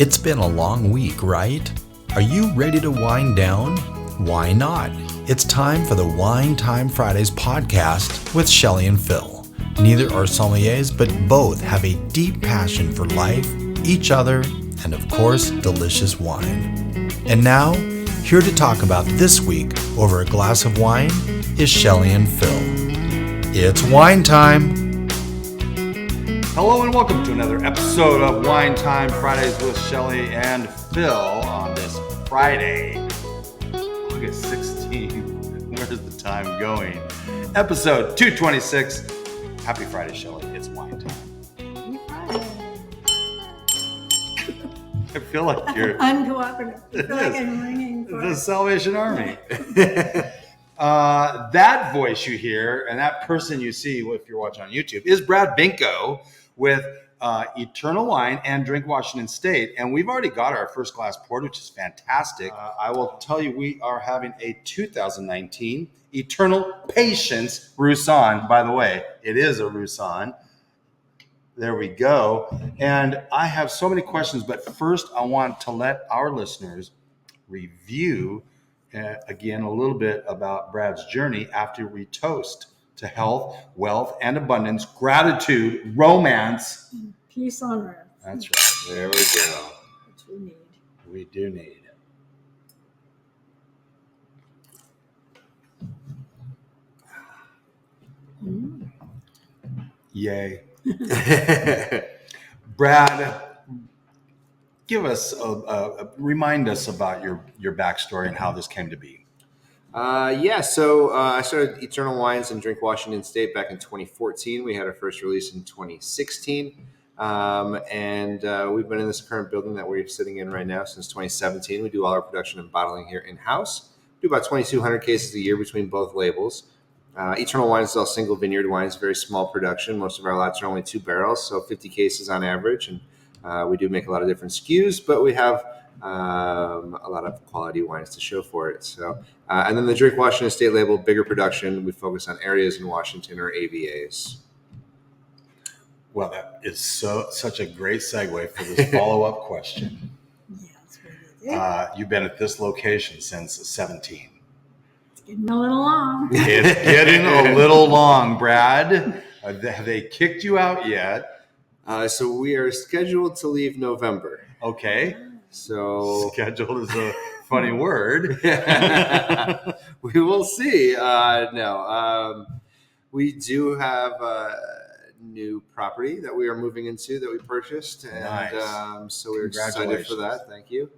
It's been a long week, right? Are you ready to wind down? Why not? It's time for the Wine Time Fridays podcast with Shelley and Phil. Neither are sommeliers, but both have a deep passion for life, each other, and of course, delicious wine. And now, here to talk about this week over a glass of wine is Shelley and Phil. It's wine time! Hello and welcome to another episode of Wine Time Fridays with Shelley and Phil on this Friday, August 16th. Where's the time going? Episode 226. Happy Friday, Shelley. It's wine time. I feel like you're uncooperative. I feel like I'm ringing for the Salvation Army. That voice you hear and that person you see if you're watching on YouTube is Brad Binko with Eternal Wine and Drink Washington State. And we've already got our first glass poured, which is fantastic. I will tell you, we are having a 2019 Eternal Patience Roussanne. By the way, it is a Roussanne. There we go. And I have so many questions, but first I want to let our listeners review again a little bit about Brad's journey after we toast to health, wealth, and abundance, gratitude, romance, peace on earth. That's right. There we go. Which we need. We do need. Yay. Brad, give us remind us about your backstory and how this came to be. So I started Eternal Wines and Drink Washington State back in 2014. We had our first release in 2016. And we've been in this current building that we're sitting in right now since 2017. We do all our production and bottling here in-house. We do about 2,200 cases a year between both labels. Eternal Wines is all single vineyard wines, very small production. Most of our lots are only 2 barrels, so 50 cases on average. And we do make a lot of different SKUs, but we have a lot of quality wines to show for it. So, and then the Drink Washington State label, bigger production. We focus on areas in Washington or AVAs. Well, that is such a great segue for this follow-up question. Yes, you've been at this location since 17. It's getting a little long. It's getting a little long, Brad. Have they kicked you out yet? So we are scheduled to leave November. Okay. So scheduled is a funny word. We will see. We do have a new property that we are moving into that we purchased. And nice. So we're excited for that. Thank you.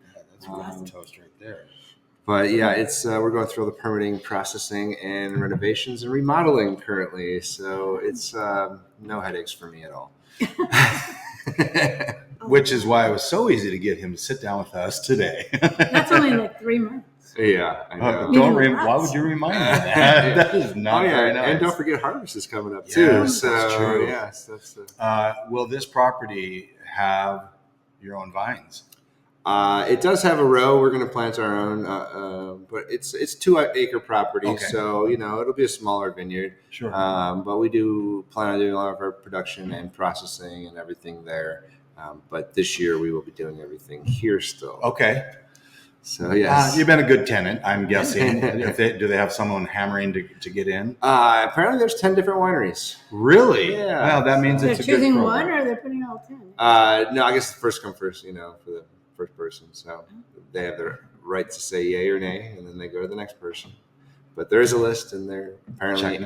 Yeah, that's a toast right there. But yeah, it's we're going through all the permitting, processing, and renovations and remodeling currently. So it's no headaches for me at all. Which is why it was so easy to get him to sit down with us today. That's only like 3 months. Yeah, I know. Why would you remind me of that? That is not very nice. And don't forget harvest is coming up too. Yes, so, that's true. Yes, that's will this property have your own vines? It does have a row. We're going to plant our own, but it's 2-acre property, okay. So it'll be a smaller vineyard. Sure. But we do plan on doing a lot of our production and processing and everything there. But this year we will be doing everything here still. Okay. So yes, you've been a good tenant, I'm guessing. Do they have someone hammering to get in? Apparently, there's 10 different wineries. Really? Yeah. Well, that means They're it's a good choosing program. one, or they're putting all 10. No, I guess first come first. For the first person, so they have the right to say yay or nay, and then they go to the next person. But there is a list, and they're apparently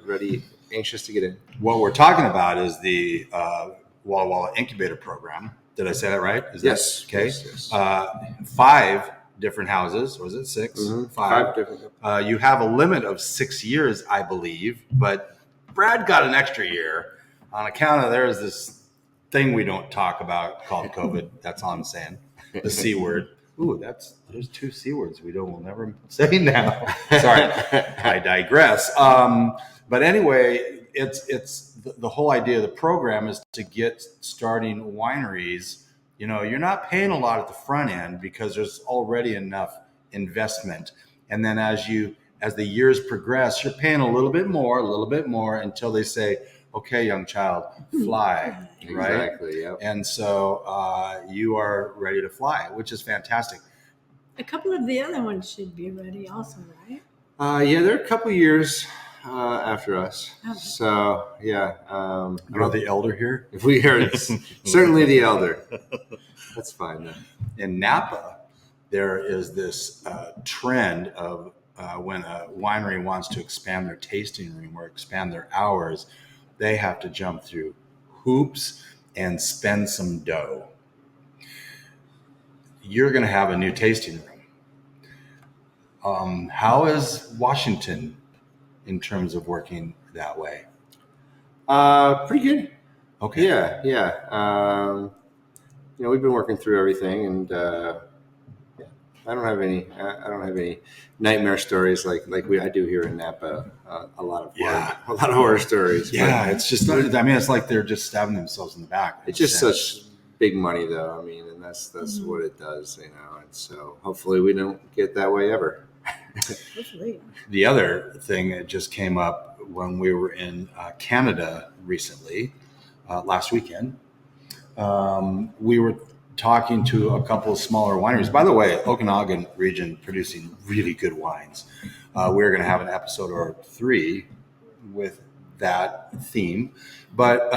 ready, anxious to get in. What we're talking about is the Walla Walla Incubator Program. Did I say that right? Yes. That, okay. Yes. 5 different houses, or was it 6? Mm-hmm. 5 different. You have a limit of 6 years, I believe, but Brad got an extra year on account of there's this thing we don't talk about called COVID. That's all I'm saying. The C word. Ooh, there's 2 C words we'll never say now. Sorry, I digress. But anyway, it's the whole idea of the program is to get starting wineries. You're not paying a lot at the front end because there's already enough investment. And then as the years progress, you're paying a little bit more until they say, okay, young child, fly, right? Exactly. Yep. And so you are ready to fly, which is fantastic. A couple of the other ones should be ready also, right? Yeah, they're a couple years after us. Okay. So yeah, You're the elder here. we are certainly the elder. That's fine though. In Napa, there is this trend of when a winery wants to expand their tasting room or expand their hours, they have to jump through hoops and spend some dough. You're going to have a new tasting room. How is Washington in terms of working that way? Pretty good. Okay. Yeah. We've been working through everything, and I don't have any. I don't have any nightmare stories like I do here in Napa. A lot of horror stories. Yeah, but it's just. I mean, it's like they're just stabbing themselves in the back. it's just such big money, though. I mean, and that's what it does, And so hopefully we don't get that way ever. Hopefully. The other thing that just came up when we were in Canada recently, last weekend, we were talking to a couple of smaller wineries. By the way, Okanagan region producing really good wines. We're going to have an episode or 3 with that theme. But,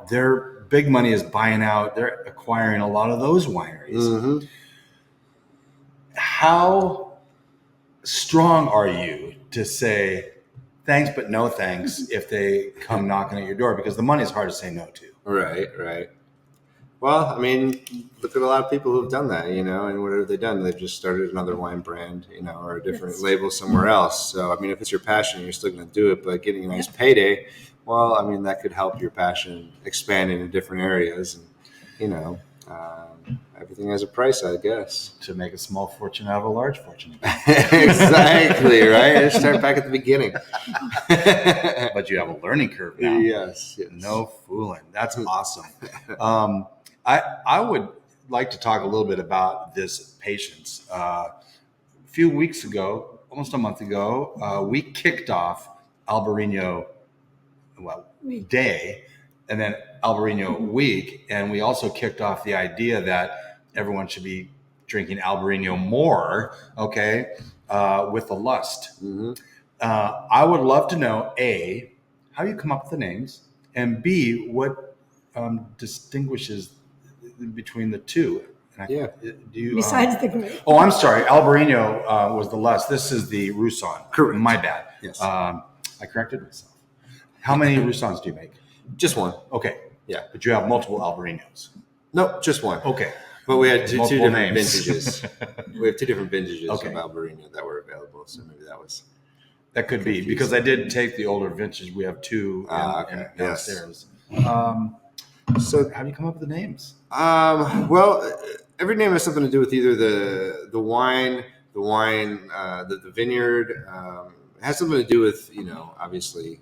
their big money is buying out. They're acquiring a lot of those wineries. Mm-hmm. How strong are you to say thanks, but no thanks if they come knocking at your door? Because the money is hard to say no to. Right. Well, I mean, look at a lot of people who've done that, and what have they done? They've just started another wine brand, or a different label somewhere else. So, I mean, if it's your passion, you're still going to do it, but getting a nice payday, well, I mean, that could help your passion expand into different areas. And, everything has a price, I guess. To make a small fortune out of a large fortune. Exactly, right? Let's start back at the beginning. But you have a learning curve now. Yes. No fooling. That's awesome. I would like to talk a little bit about this patience. A few weeks ago, almost a month ago, we kicked off Albarino Day and then Albarino Week. And we also kicked off the idea that everyone should be drinking Albarino more, with the lust. Mm-hmm. I would love to know, A, how you come up with the names, and B, what distinguishes between the two. Yeah. Besides the grape. Oh, I'm sorry. Albarino was the lust. This is the Roussanne. Correct. My bad. Yes. I corrected myself. How many Roussannes do you make? Just one. Okay. Yeah. But you have multiple Albarinos. Nope, just one. Okay. But we had two different names. vintages. We have 2 different vintages Okay. of Albarino that were available, so maybe that was. That could be, because I did take the older vintage. We have 2 downstairs. So how do you come up with the names? Well, every name has something to do with either the wine, the vineyard. It has something to do with, obviously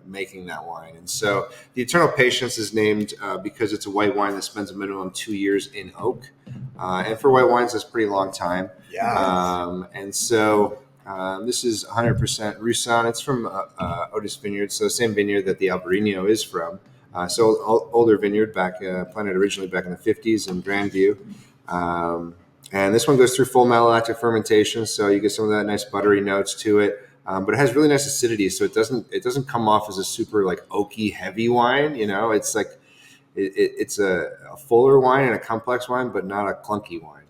making that wine. And so the Eternal Patience is named because it's a white wine that spends a minimum 2 years in oak. And for white wines, that's a pretty long time. Yeah. And so this is 100% Roussanne. It's from Otis Vineyard, so same vineyard that the Albarino is from. So older vineyard, planted originally back in the 50s in Grandview. And this one goes through full malolactic fermentation, so you get some of that nice buttery notes to it. But it has really nice acidity, so it doesn't come off as a super oaky heavy wine. It's like it's a fuller wine and a complex wine, but not a clunky wine.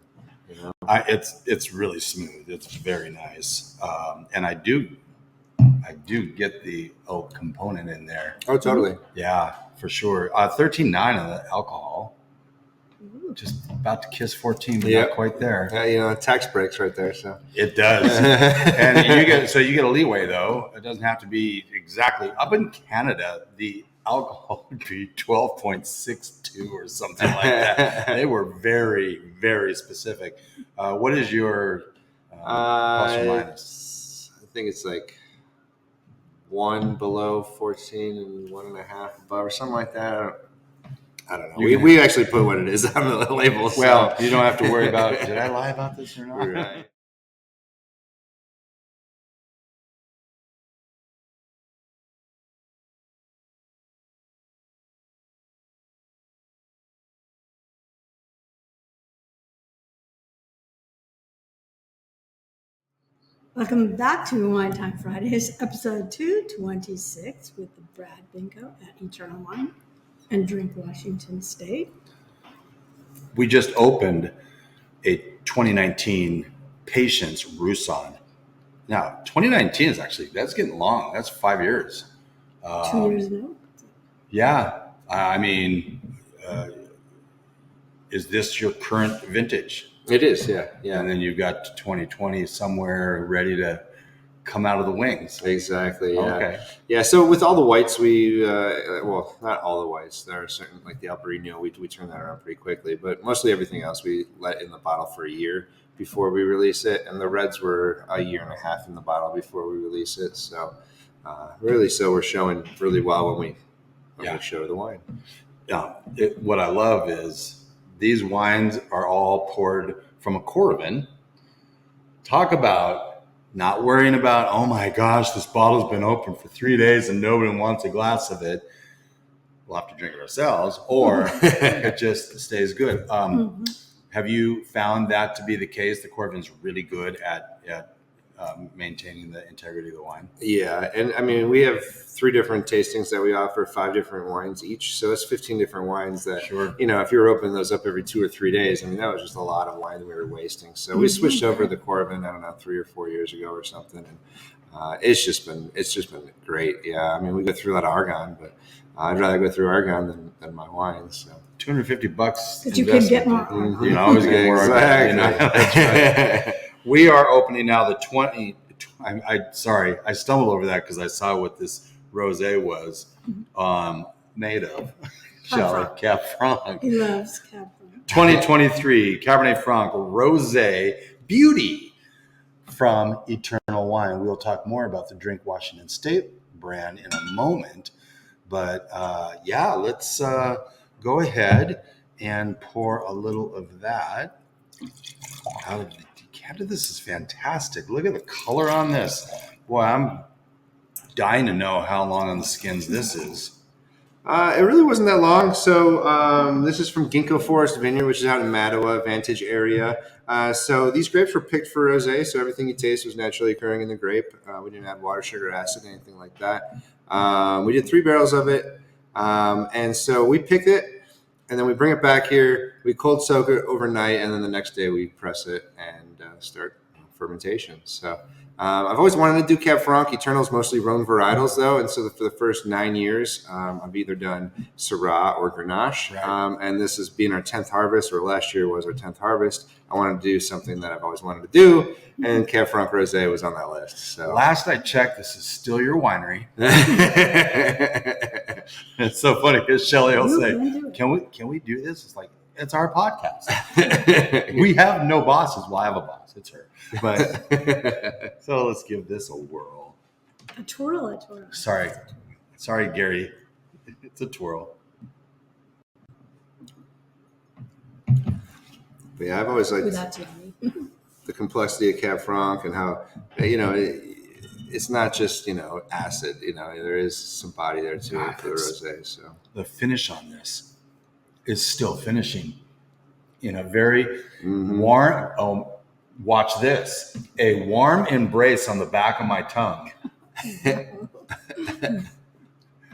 It's really smooth. It's very nice, and I do get the oak component in there. Oh, totally. Yeah, for sure. 13.9 on the alcohol. Just about to kiss 14, but not quite there. Yeah, tax breaks right there. So it does, and you get a leeway though. It doesn't have to be exactly. Up in Canada, the alcohol would be 12.62 or something like that. They were very, very specific. What is your plus or minus? I think it's like 1 below 14 and 1.5 above or something like that. I don't know. We actually put what it is on the label. Well, you don't have to worry about, did I lie about this or not? Right. Welcome back to Wine Time Fridays, episode 226 with Brad Binko at Eternal Wine and Drink Washington State. We just opened a 2019 Patience Roussanne. Now, 2019 is that's getting long. That's 5 years. 2 years ago. Yeah. I mean, is this your current vintage? It is, yeah. And then you've got 2020 somewhere ready to come out of the wings. Exactly. Yeah. Okay. Yeah. So with all the whites, we well, not all the whites. There are certain, like the Albarino, we turn that around pretty quickly. But mostly everything else we let in the bottle for a year before we release it, and the reds were a year and a half in the bottle before we release it. So really, we're showing really well when we show the wine. Yeah. What I love is these wines are all poured from a Corvin. Talk about not worrying about, oh my gosh, this bottle's been open for 3 days and nobody wants a glass of it. We'll have to drink it ourselves, or it just stays good. Have you found that to be the case? The Corvin's really good at maintaining the integrity of the wine. Yeah, and I mean, we have 3 different tastings that we offer, 5 different wines each. So it's 15 different wines that, if you were opening those up every 2 or 3 days, I mean, that was just a lot of wine we were wasting. So we switched over to the Corvin, I don't know, 3 or 4 years ago or something. And it's just been great. Yeah, I mean, we go through a lot of argon, but I'd rather go through argon than my wine. So $250. But you could get more. You can always get more. Exactly. That's right. We are opening now the 20. Sorry, I stumbled over that because I saw what this rosé was made of. Cab Franc. He loves Cab Franc. 2023 Cabernet Franc Rosé Beauty from Eternal Wine. We'll talk more about the Drink Washington State brand in a moment. But let's go ahead and pour a little of that out of the decanter. This is fantastic. Look at the color on this. Boy, I'm dying to know how long on the skins this is. It really wasn't that long. So this is from Binko Forest Vineyard, which is out in Mattawa, Vantage area. So these grapes were picked for rosé, so everything you taste was naturally occurring in the grape. We didn't add water, sugar, acid, anything like that. We did 3 barrels of it, and so we picked it, and then we bring it back here. We cold soak it overnight, and then the next day we press it and start fermentation. So I've always wanted to do Cab Franc. Eternal's mostly Rhone varietals, though, and so for the first 9 years, I've either done Syrah or Grenache, and this is being our 10th harvest, or last year was our 10th harvest. I wanted to do something that I've always wanted to do, and Cab Franc Rosé was on that list. So last I checked, this is still your winery. It's so funny because Shelly will say, "Can we do this?" It's like, it's our podcast. We have no bosses. Well, I have a boss. It's her. But so let's give this a whirl. A twirl. Sorry, Gary. It's a twirl. But yeah, I've always liked That's yummy. the complexity of Cab Franc and how, it's not just, acid, there is some body there too for the rosé. So the finish on this is still finishing in a very warm, watch this, a warm embrace on the back of my tongue.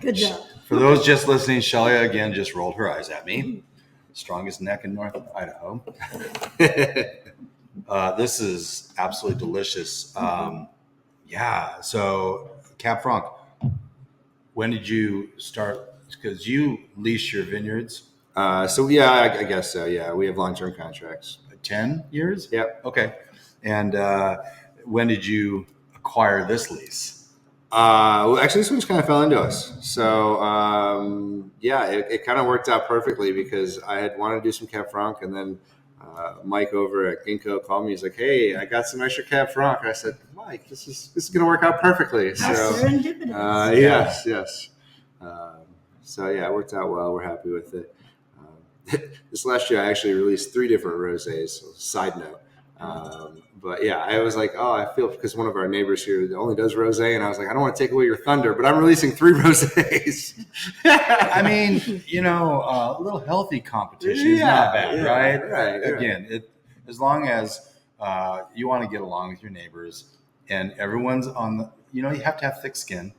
Good job. For those just listening, Shelly again just rolled her eyes at me. Strongest neck in North Idaho. This is absolutely delicious. So Cab Franc, when did you start? Because you lease your vineyards. I guess so. Yeah, we have long-term contracts. 10 years? Yep. Okay. And when did you acquire this lease? Actually, this one just kind of fell into us. So, it kind of worked out perfectly because I had wanted to do some Cab Franc, and then Mike over at Binko called me. He's like, "Hey, I got some extra Cab Franc." And I said, "Mike, this is going to work out perfectly." Serendipitous. Yes. It worked out well. We're happy with it. This last year, I actually released 3 different rosés. Side note. I was like, I feel, because one of our neighbors here only does rosé, and I was like, I don't want to take away your thunder, but I'm releasing 3 rosés. I mean, a little healthy competition is not bad, right? Right. Again, as long as you want to get along with your neighbors, and everyone's on the, you have to have thick skin.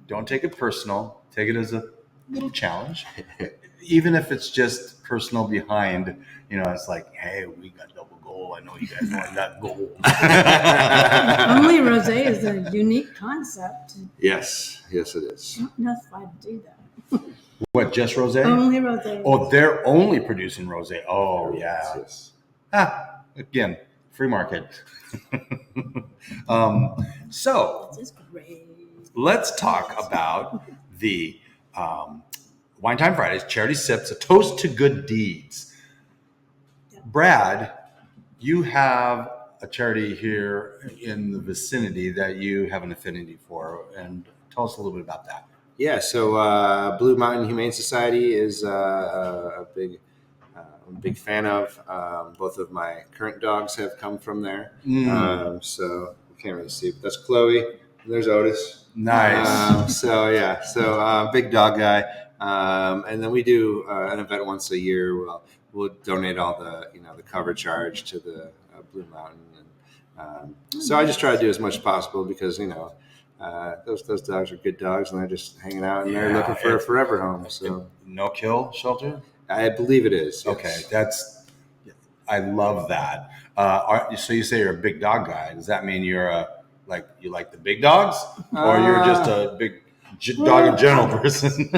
Don't take it personal. Take it as a little challenge. Even if it's just personal behind, it's like, hey, we got double gold. I know you guys want that gold. Only Rosé is a unique concept. Yes, it is. Not enough to do that. What, just Rosé? Only Rosé. Oh, they're only producing Rosé. Oh, yeah. Yes. Again, free market. So This is great. let's talk about the Wine Time Fridays, Charity Sips, a toast to good deeds. Brad, you have a charity here in the vicinity that you have an affinity for, and tell us a little bit about that. Yeah, so Blue Mountain Humane Society is a big fan of. Both of my current dogs have come from there. So you can't really see, but that's Chloe. And there's Otis. Nice. Big dog guy. And then we do an event once a year. We'll donate all the the cover charge to the Blue Mountain. And so I just try to do as much as possible because those dogs are good dogs and they're just hanging out and they're looking for a forever home. So no kill shelter? I believe it is. Yes. Okay, I love that. So you say you're a big dog guy. Does that mean you're you like the big dogs, or you're just a big dog in general person?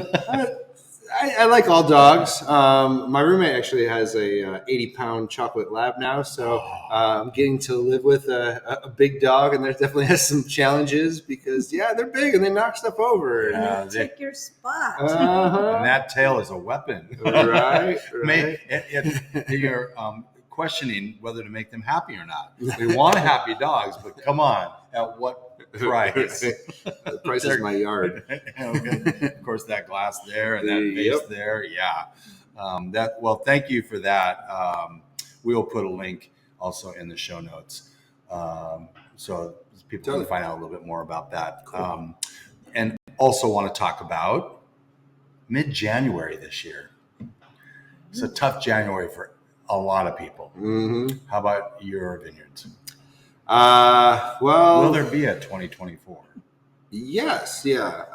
I like all dogs. My roommate actually has a 80-pound chocolate lab now, so I'm getting to live with a big dog, and there definitely has some challenges because they're big and they knock stuff over. And they take your spot. And that tail is a weapon, right? You're questioning whether to make them happy or not. We want happy dogs, but come on, at what price? The price is my yard. Okay. Of course, that glass there and that vase there. Yeah. Thank you for that. We will put a link also in the show notes. So people can find out a little bit more about that. Cool. And also want to talk about mid-January this year. It's a tough January for a lot of people. Mm-hmm. How about your vineyards? Will there be a 2024? Yes. Yeah.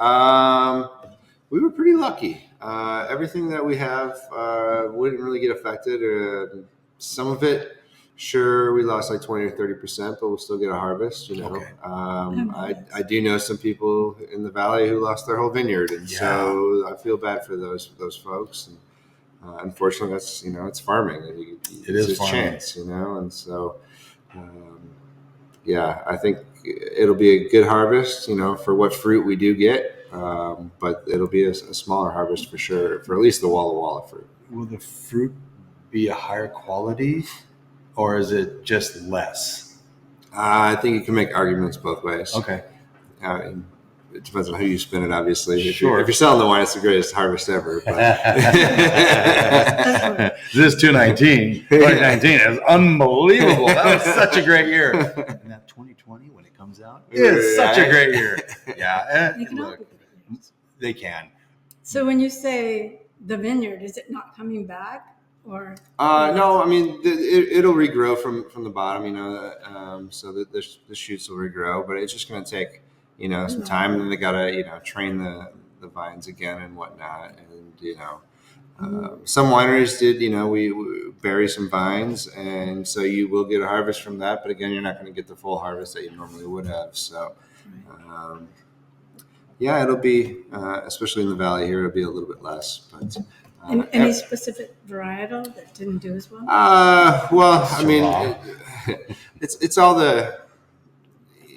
We were pretty lucky. Everything that we have wouldn't really get affected. Some of it, sure, we lost like 20 or 30%, but we'll still get a harvest, Okay. I do know some people in the valley who lost their whole vineyard. And so I feel bad for those folks. And, unfortunately, that's, it's farming. It's a chance, and so, I think it'll be a good harvest, for what fruit we do get, but it'll be a smaller harvest for sure, for at least the Walla Walla fruit. Will the fruit be a higher quality, or is it just less? I think you can make arguments both ways. Okay. It depends on how you spin it, obviously. Sure. If you're selling the wine, it's the greatest harvest ever. But. This 2019 is unbelievable. That was such a great year. And that 2020, when it comes out, is such a great year. Yeah. They can. So when you say the vineyard, is it not coming back? Or no, I mean it'll regrow from the bottom, so the shoots will regrow, but it's just going to take some time, and then they gotta train the vines again and whatnot, and some wineries did we bury some vines, and so you will get a harvest from that, but again, you're not going to get the full harvest that you normally would have. So it'll be especially in the valley here, it'll be a little bit less, but. Any specific varietal that didn't do as well? I mean, it's all the,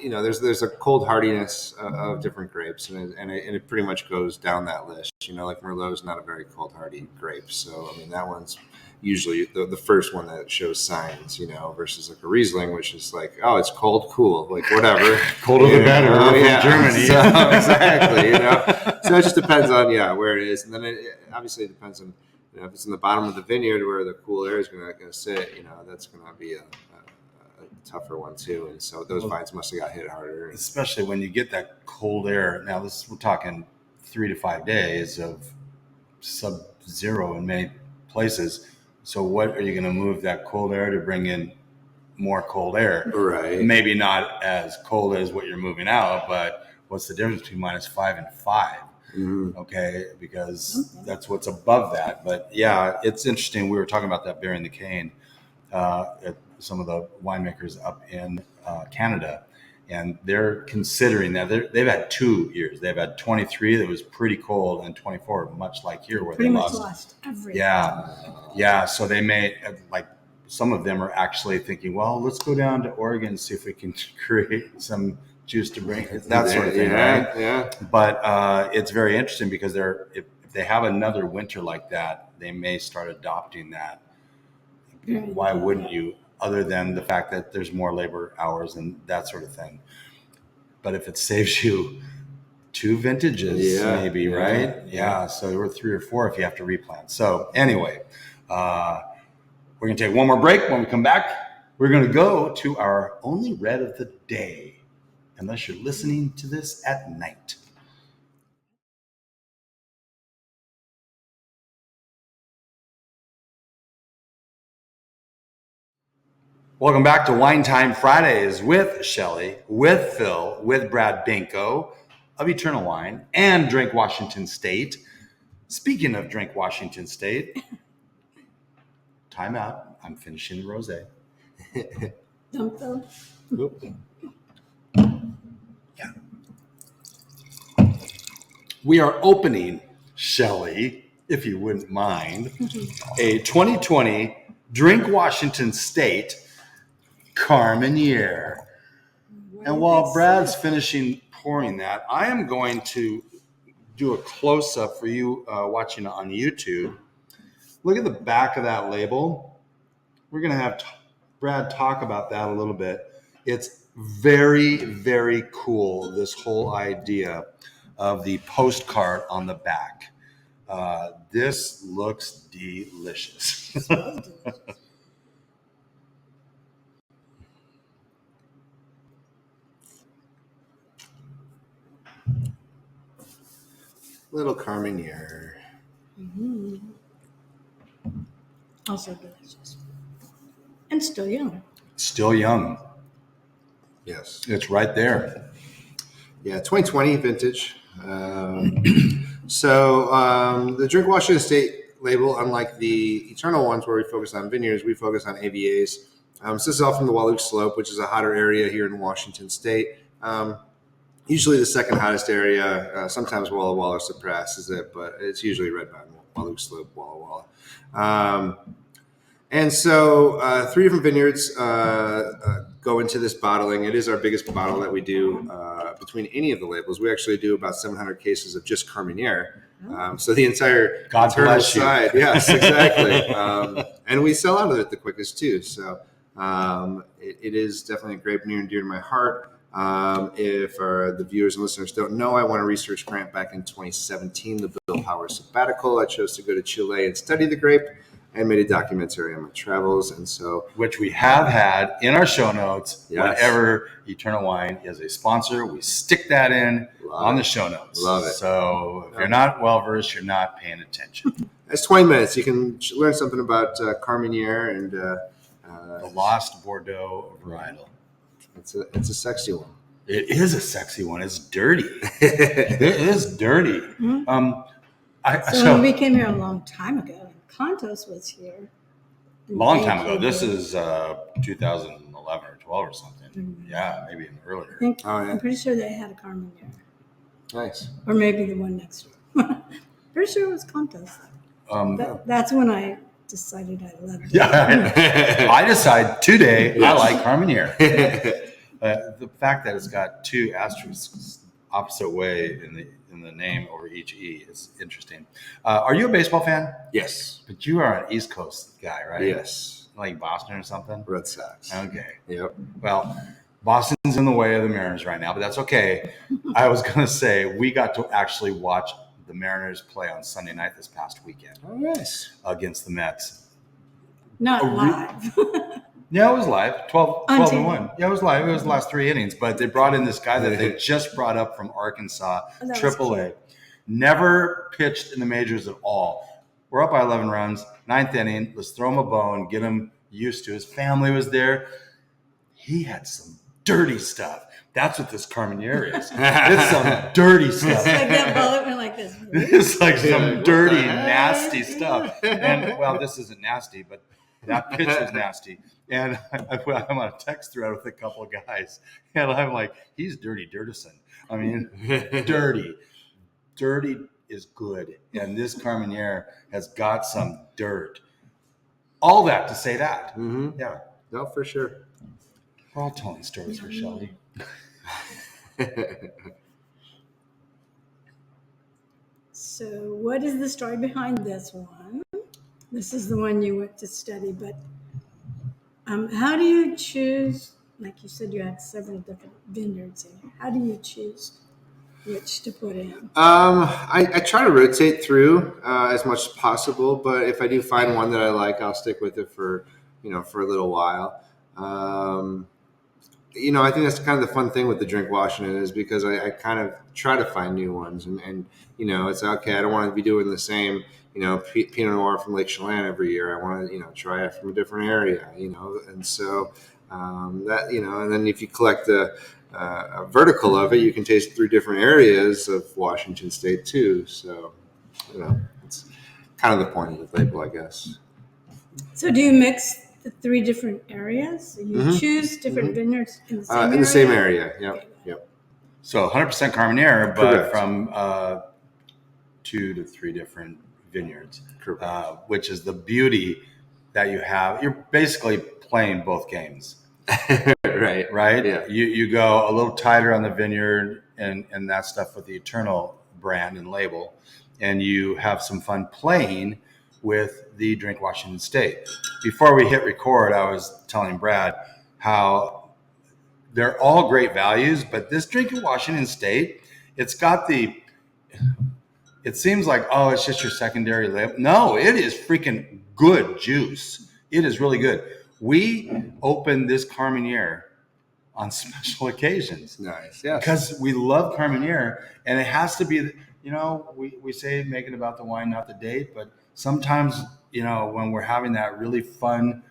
there's a cold hardiness of different grapes, and it pretty much goes down that list. Like Merlot is not a very cold hardy grape, so I mean that one's usually the first one that shows signs, versus like a Riesling, which is like, oh, it's cold, cool, like whatever. Colder the better. From Germany. So, exactly. So it just depends on where it is, and then it obviously depends on if it's in the bottom of the vineyard where the cool air is going to sit. That's going to be a tougher one too, and so those vines must have got hit harder. Especially when you get that cold air. Now we're talking 3 to 5 days of sub-zero in many places. So what are you going to move that cold air to bring in more cold air. Right. Maybe not as cold as what you're moving out, but what's the difference between -5 and 5? Okay, because that's what's above that. But yeah, it's interesting. We were talking about that beer in the cane at some of the winemakers up in Canada, and they're considering that they've had 2 years. They've had 23 that was pretty cold, and 24 much like here where Pretty they much lost everything. Yeah. So they may like some of them are actually thinking, well, let's go down to Oregon and see if we can create some juice to bring that sort of thing, right? Yeah. But it's very interesting because if they have another winter like that, they may start adopting that. Why wouldn't you? Other than the fact that there's more labor hours and that sort of thing. But if it saves you 2 vintages, maybe, right? Yeah. So there were 3 or 4 if you have to replant. So anyway, we're going to take one more break. When we come back, we're going to go to our only red of the day, unless you're listening to this at night. Welcome back to Wine Time Fridays with Shelly, with Phil, with Brad Binko of Eternal Wine and Drink Washington State. Speaking of Drink Washington State, time out. I'm finishing the Rosé. Don't go. Yeah. We are opening, Shelly, if you wouldn't mind, a 2020 Drink Washington State Carménère. And while Brad's finishing pouring that, I am going to do a close-up for you watching on YouTube. Look at the back of that label. We're going to have Brad talk about that a little bit. It's very, very cool, this whole idea of the postcard on the back. This looks delicious. Little Carménère. Also delicious. And still young. Still young. Yes. It's right there. Yeah, 2020 vintage. The Drink Washington State label, unlike the Eternal ones where we focus on vineyards, we focus on AVAs. So this is all from the Wahluke Slope, which is a hotter area here in Washington State. Usually the second hottest area. Sometimes Walla Walla surpasses it, but it's usually Red Mountain, Wahluke Slope, Walla Walla. And so 3 different vineyards go into this bottling. It is our biggest bottle that we do between any of the labels. We actually do about 700 cases of just Carménère. So the entire God bless you. side. Yes, exactly. And we sell out of it the quickest too. So it is definitely a grape near and dear to my heart. If the viewers and listeners don't know, I won a research grant back in 2017, the Bill Howard sabbatical. I chose to go to Chile and study the grape and made a documentary on my travels. And so, which we have had in our show notes. Yes. Whenever Eternal Wine is a sponsor, we stick that in the show notes. Love it. So if you're not well-versed, you're not paying attention. It's 20 minutes. You can learn something about Carménère and The Lost Bordeaux varietal. It's a sexy one. It is a sexy one. It's dirty. It is dirty. Mm-hmm. So when we came here a long time ago, Contos was here. Long time ago. This is 2011 or 12 or something. Mm-hmm. Yeah, maybe even earlier. I'm pretty sure they had a Carménère. Nice. Or maybe the one next door. Pretty sure it was Contos. That's when I decided I loved it. Yeah, I decided today I like Carménère. The fact that it's got 2 asterisks opposite way in the name over each E is interesting. Are you a baseball fan? Yes. But you are an East Coast guy, right? Yes. Like Boston or something? Red Sox. Okay. Yep. Well, Boston's in the way of the Mariners right now, but that's okay. I was going to say we got to actually watch the Mariners play on Sunday night this past weekend. Oh, nice. Against the Mets. Not live. Yeah, it was live. 12-1. Yeah, it was live. It was the last 3 innings, but they brought in this guy that they just brought up from Arkansas, AAA. Never pitched in the majors at all. We're up by 11 runs, 9th inning. Let's throw him a bone, get him used to. His family was there. he had some dirty stuff. That's what this Carmenère is. It's some dirty stuff. It's like that bullet went like this. It's like some dirty, nasty stuff. And well, this isn't nasty, but that pitch was nasty. And I'm on a text thread with a couple of guys, and I'm like, he's dirty Dirtison. I mean, dirty. Dirty is good. And this Carmenère has got some dirt. All that to say that. Mm-hmm. Yeah. No, for sure. We're all telling stories for Shelly. So what is the story behind this one? This is the one you went to study, but how do you choose, like you said, you had several different vineyards in here. How do you choose which to put in? I try to rotate through as much as possible, but if I do find one that I like, I'll stick with it for a little while. I think that's kind of the fun thing with the Drink Washington is because I kind of try to find new ones and it's okay. I don't want to be doing the same, Pinot Noir from Lake Chelan every year. I want to, try it from a different area, and so that, and then if you collect a vertical of it, you can taste through different areas of Washington State too. So, it's kind of the point of the label, I guess. So do you mix the 3 different areas? You choose different vineyards in the same area? In the same area, yep. Okay. Yep. So 100% Carmenère, but Correct. from 2 to 3 different vineyards, which is the beauty that you have. You're basically playing both games. Right. Yeah. You go a little tighter on the vineyard and that stuff with the Eternal brand and label, and you have some fun playing with the Drink Washington State. Before we hit record, I was telling Brad how they're all great values, but this Drink Washington State, it seems like, oh, it's just your secondary label. No, it is freaking good juice. It is really good. We open this Carmenère on special occasions. Nice. Yeah. Because we love Carmenère, and it has to be, we say make it about the wine, not the date, but sometimes, when we're having that really fun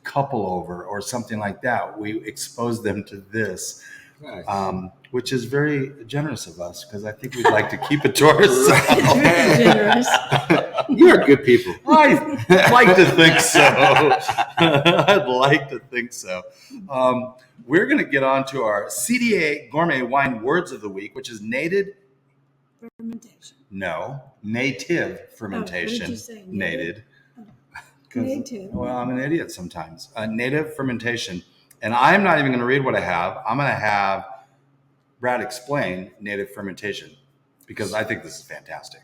couple over or something like that, we expose them to this. Nice. Which is very generous of us because I think we'd like to keep it to ourselves. It's very generous. You are good people. I'd like to think so. I'd like to think so. We're going to get on to our CDA Gourmet Wine Words of the Week, which is native Fermentation. No, native fermentation. What did you say? Native. Native. Well, I'm an idiot sometimes. Native fermentation. And I'm not even going to read what I have. I'm going to have Brad explain native fermentation because I think this is fantastic.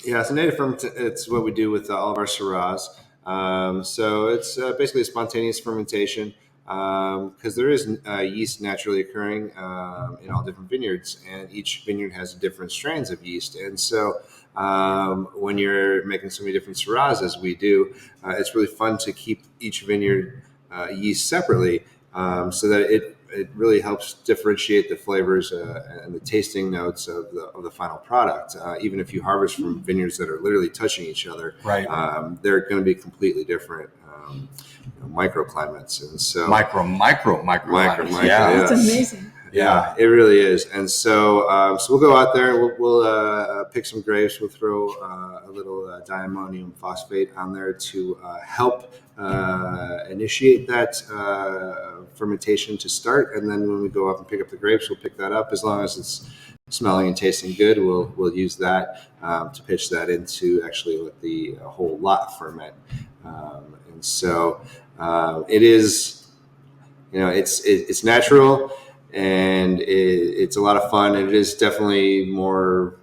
Yeah, so native fermentation, it's what we do with all of our Syrahs. So it's basically a spontaneous fermentation because there is yeast naturally occurring in all different vineyards, and each vineyard has different strains of yeast. And so when you're making so many different Syrahs as we do, it's really fun to keep each vineyard yeast separately so that it really helps differentiate the flavors and the tasting notes of the final product. Even if you harvest from vineyards that are literally touching each other, right? They're going to be completely different microclimates, and so micro. Yeah, That's amazing. Yeah, it really is. And so, so we'll go out there. We'll pick some grapes. We'll throw a little diammonium phosphate on there to help initiate that fermentation to start. And then when we go up and pick up the grapes, we'll pick that up. As long as it's smelling and tasting good, we'll use that to pitch that into actually let the whole lot ferment. And so it is, it's natural. And it's a lot of fun. And it is definitely more,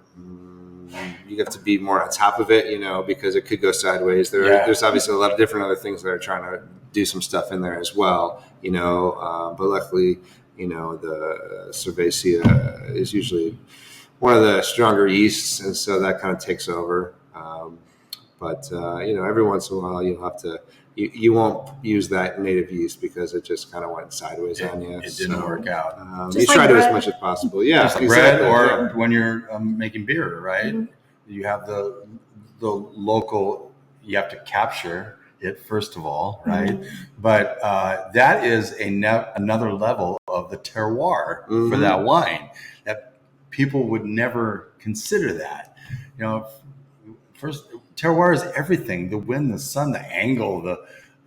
you have to be more on top of it, because it could go sideways. There's obviously a lot of different other things that are trying to do some stuff in there as well, but luckily, the Cerevisia is usually one of the stronger yeasts. And so that kind of takes over. But every once in a while you'll have to, you won't use that native yeast because it just kind of went sideways on you. It didn't work out. You try to as much as possible. Yeah, just like bread or when you're making beer, right? Mm-hmm. You have the local. You have to capture it first of all, right? But that is another level of the terroir for that wine that people would never consider that. You know, first, terroir is everything: the wind, the sun, the angle,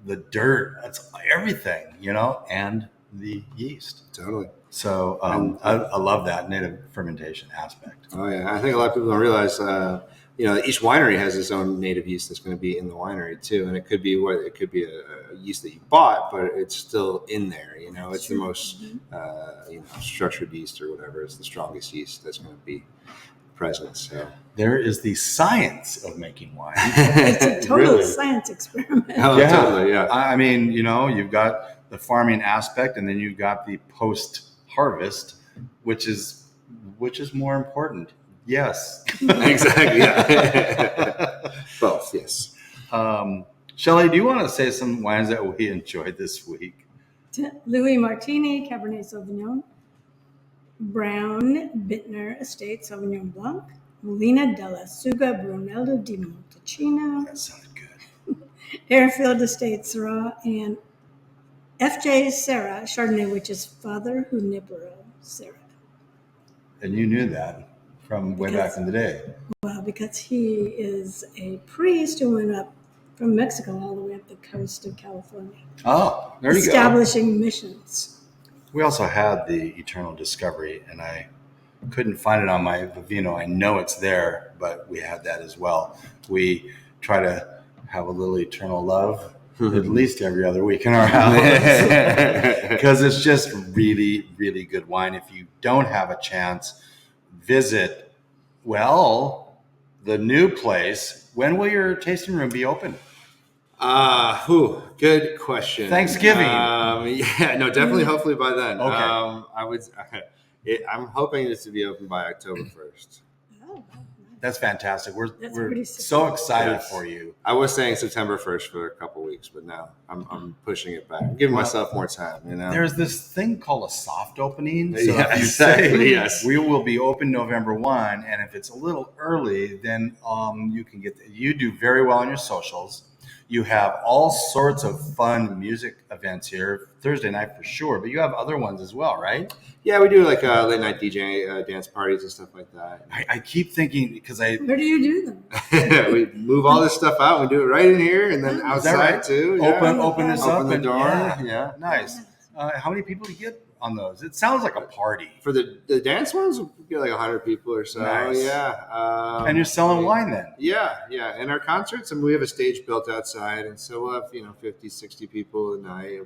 the dirt. That's everything, you know, and the yeast. Totally. So I love that native fermentation aspect. Oh yeah, I think a lot of people don't realize. Each winery has its own native yeast that's going to be in the winery too, and it could be a yeast that you bought, but it's still in there. You know, it's the most structured yeast or whatever. It's the strongest yeast that's going to be present. So there is the science of making wine. It's a total science experiment. Oh, yeah, totally. Yeah. I mean, you know, you've got the farming aspect, and then you've got the post-harvest, which is more important. Yes, exactly. Yeah. Both. Yes. Shelley, do you want to say some wines that we enjoyed this week? Louis Martini, Cabernet Sauvignon. Brown Bittner Estate Sauvignon Blanc. Molina della Suga Brunello di Montalcino. That sounded good. Airfield Estate Syrah, and F.J. Serra Chardonnay, which is Father Junipero Serra. And you knew that from way back in the day. Well, because he is a priest who went up from Mexico all the way up the coast of California. Oh, there you go. Establishing missions. We also had the Eternal Discovery, and I couldn't find it on my Vivino. I know it's there, but we had that as well. We try to have a little eternal love at least every other week in our house because it's just really, really good wine. If you don't have a chance, visit, the new place. When will your tasting room be open? Good question. Thanksgiving. Definitely. Hopefully by then. Okay. I'm hoping this to be open by October 1st. Oh, That's fantastic. We're pretty so excited Yes. for you. I was saying September 1st for a couple weeks, but now I'm pushing it back. I'm giving myself more time, you know. There's this thing called a soft opening. So Yeah, if you exactly, say, yes. we will be open November 1, and if it's a little early, then you can you do very well on your socials. You have all sorts of fun music events here, Thursday night for sure, but you have other ones as well, right? Yeah, we do like late night DJ dance parties and stuff like that. I keep thinking, because where do you do them? We move all this stuff out. We do it right in here and then Is outside that right? too. Yeah. Open this Open up. the and- door. Yeah, Yeah. nice. How many people do you get on those? It sounds like a party. For the dance ones, we get like 100 people or so. Nice. Yeah. And you're selling wine then? Yeah. And our concerts, we have a stage built outside, and so we'll have 50, 60 people a night.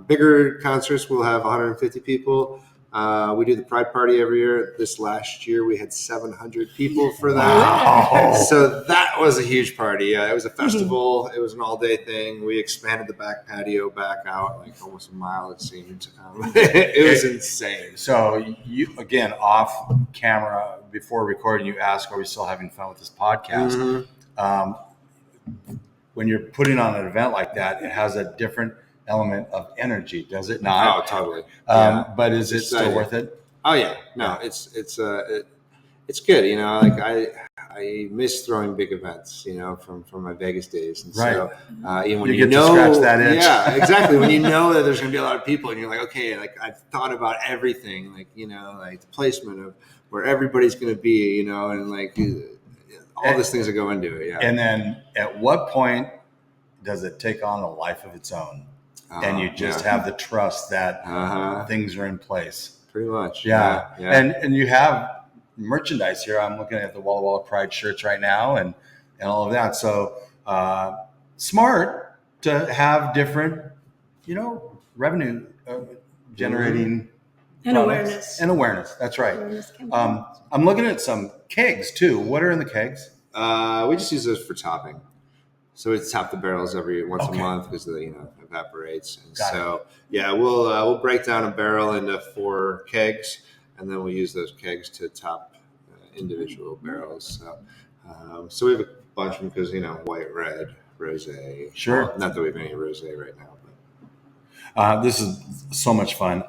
Bigger concerts, we'll have 150 people. We do the Pride Party every year. This last year, we had 700 people for that. Wow. So that was a huge party. It was a festival. It was an all-day thing. We expanded the back patio back out like almost a mile, it seemed. It was insane. So you, again, off camera, before recording, you ask, are we still having fun with this podcast? When you're putting on an event like that, it has a different element of energy, does it not? Oh, totally. But is it still exciting. worth it? Oh yeah, no, it's good. Like I miss throwing big events, from my Vegas days, and so even when you get to scratch that itch. Yeah, exactly. When you know that there's going to be a lot of people, and you're like, okay, like I've thought about everything, like like the placement of where everybody's going to be, and like all these things that go into it. Yeah. And then at what point does it take on a life of its own? And you just have the trust that things are in place. Pretty much. Yeah. And you have merchandise here. I'm looking at the Walla Walla Pride shirts right now and all of that. So smart to have different, revenue generating And products. awareness. That's right. Awareness campaign. I'm looking at some kegs too. What are in the kegs? We just use those for topping. So we top the barrels every once a month because evaporates. And we'll break down a barrel into 4 kegs, and then we'll use those kegs to top individual barrels. So we have a bunch of them because white, red, rosé. Sure. Well, not that we have any rosé right now, but This is so much fun.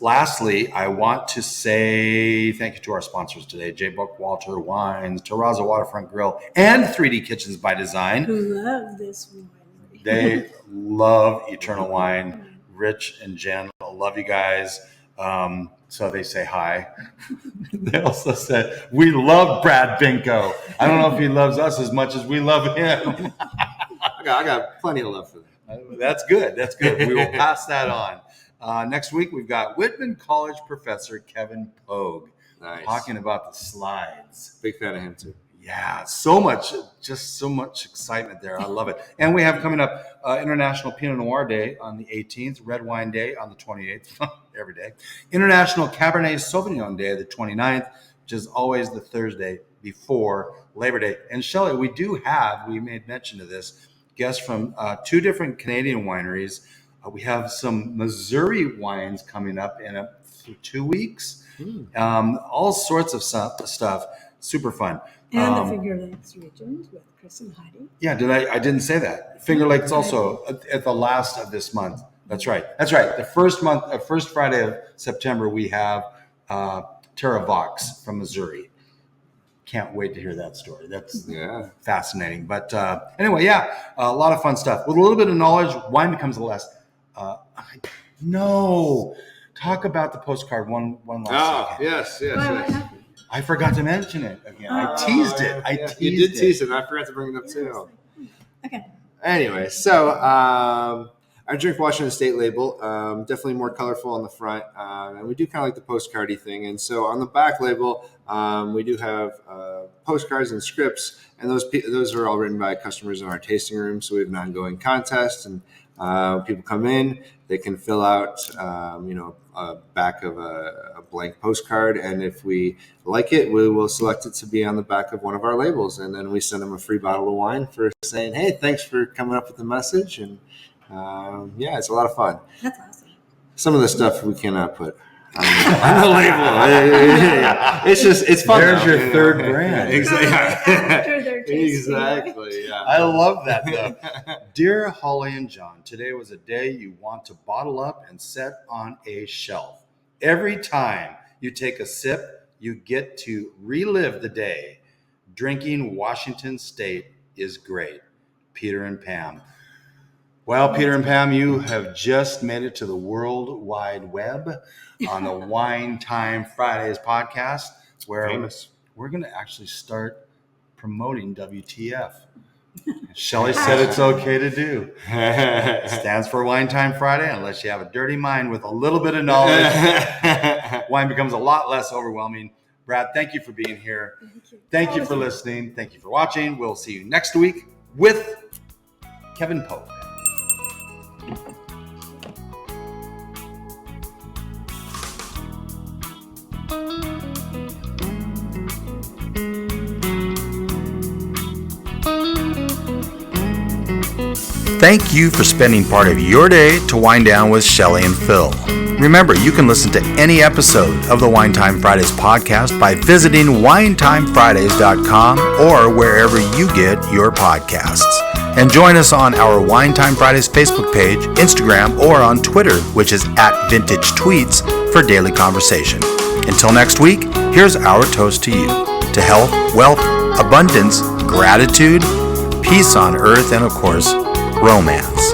Lastly, I want to say thank you to our sponsors today, J. Bookwalter Wines, Terrazzo Waterfront Grill, and 3D Kitchens by Design. Who love this wine. They love Eternal Wine. Rich and Jen, I love you guys. So they say hi. They also said, we love Brad Binko. I don't know if he loves us as much as we love him. I got plenty of love for them. That's good. That's good. We will pass that on. Next week, we've got Whitman College professor Kevin Pogue talking about the slides. Big fan of him, too. Yeah, so much excitement there. I love it. And we have coming up International Pinot Noir Day on the 18th, Red Wine Day on the 28th, every day. International Cabernet Sauvignon Day, the 29th, which is always the Thursday before Labor Day. And Shelley, we made mention of this, guests from 2 different Canadian wineries. We have some Missouri wines coming up in 2 weeks. All sorts of stuff. Super fun. And the Finger Lakes regions with Chris and Heidi. Yeah, I didn't say that. Finger Lakes also at the last of this month. That's right. The first Friday of September, we have Tara Vox from Missouri. Can't wait to hear that story. That's fascinating. But anyway, a lot of fun stuff. With a little bit of knowledge, wine becomes a less. Talk about the postcard one last second. Yes. I forgot to mention it again. I teased it. You did tease it. And I forgot to bring it up too. Okay. Anyway, so our Drink Washington State label, definitely more colorful on the front, and we do kind of like the postcardy thing. And so on the back label, we do have postcards and scripts, and those are all written by customers in our tasting room. So we have an ongoing contest, and people come in, they can fill out, a back of a blank postcard, and if we like it, we will select it to be on the back of one of our labels, and then we send them a free bottle of wine for saying, "Hey, thanks for coming up with the message." And it's a lot of fun. That's awesome. Some of the stuff we cannot put on the label. It's fun. There's your third brand. Exactly. Yeah. I love that though. Dear Holly and John, today was a day you want to bottle up and set on a shelf. Every time you take a sip, you get to relive the day. Drinking Washington State is great. Peter and Pam. Well, Peter and Pam, you have just made it to the World Wide Web on the Wine Time Fridays podcast, where we're going to actually start promoting WTF. Shelley said it's okay to do. It stands for Wine Time Friday. Unless you have a dirty mind with a little bit of knowledge, wine becomes a lot less overwhelming. Brad, thank you for being here. Thank you for listening. Thank you for watching. We'll see you next week with Kevin Pogue. Thank you for spending part of your day to wind down with Shelley and Phil. Remember, you can listen to any episode of the Wine Time Fridays podcast by visiting winetimefridays.com or wherever you get your podcasts. And join us on our Wine Time Fridays Facebook page, Instagram, or on Twitter, which is @VintageTweets, for daily conversation. Until next week, here's our toast to you. To health, wealth, abundance, gratitude, peace on earth, and of course, romance.